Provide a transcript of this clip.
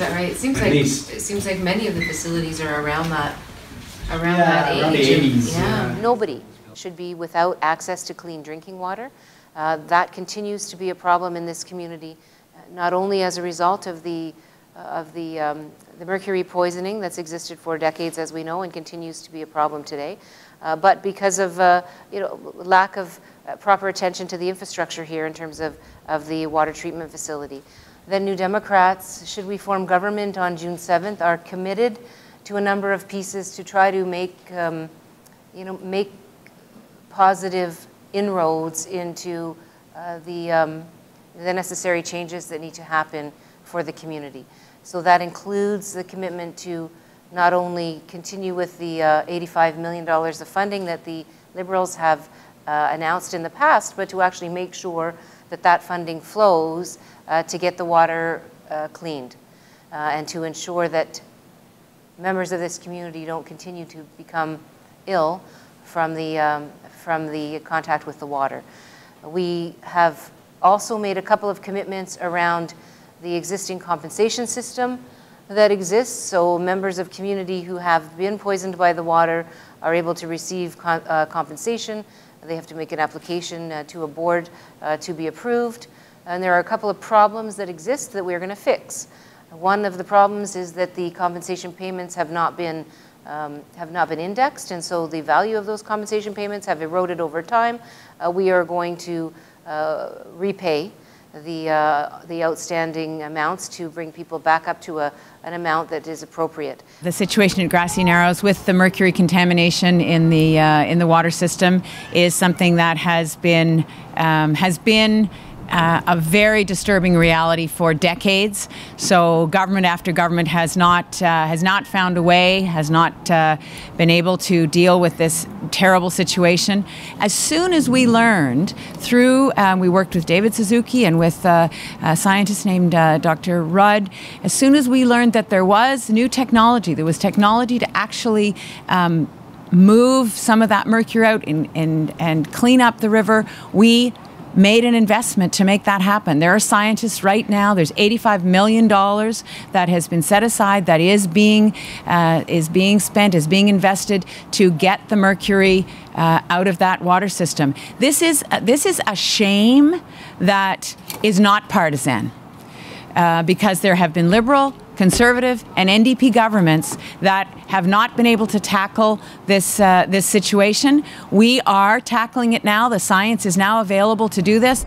that right? It seems like many of the facilities are around that age. Around the 80s. Yeah. Nobody should be without access to clean drinking water. That continues to be a problem in this community, not only as a result of the mercury poisoning that's existed for decades, as we know, and continues to be a problem today, but because of lack of proper attention to the infrastructure here in terms of the water treatment facility. The New Democrats, should we form government on June 7th, are committed to a number of pieces to try to make make positive inroads into the necessary changes that need to happen for the community. So that includes the commitment to not only continue with the $85 million of funding that the Liberals have announced in the past, but to actually make sure that that funding flows to get the water cleaned and to ensure that members of this community don't continue to become ill from the contact with the water. We have also made a couple of commitments around the existing compensation system that exists, so members of community who have been poisoned by the water are able to receive compensation. They have to make an application to a board to be approved. And there are a couple of problems that exist that we're going to fix. One of the problems is that the compensation payments have not been indexed, and so the value of those compensation payments have eroded over time. We are going to repay the outstanding amounts to bring people back up to an amount that is appropriate. The situation at Grassy Narrows with the mercury contamination in the water system is something that has been a very disturbing reality for decades. So government after government has not found a way, has not been able to deal with this terrible situation. As soon as we learned through, we worked with David Suzuki and with a scientist named Dr. Rudd, as soon as we learned that there was new technology, there was technology to actually move some of that mercury out and clean up the river, we made an investment to make that happen. There are scientists right now, there's $85 million that has been set aside, that is being spent, is being invested to get the mercury out of that water system. This is a shame that is not partisan, because there have been Liberal, Conservative and NDP governments that have not been able to tackle this situation. We are tackling it now. The science is now available to do this.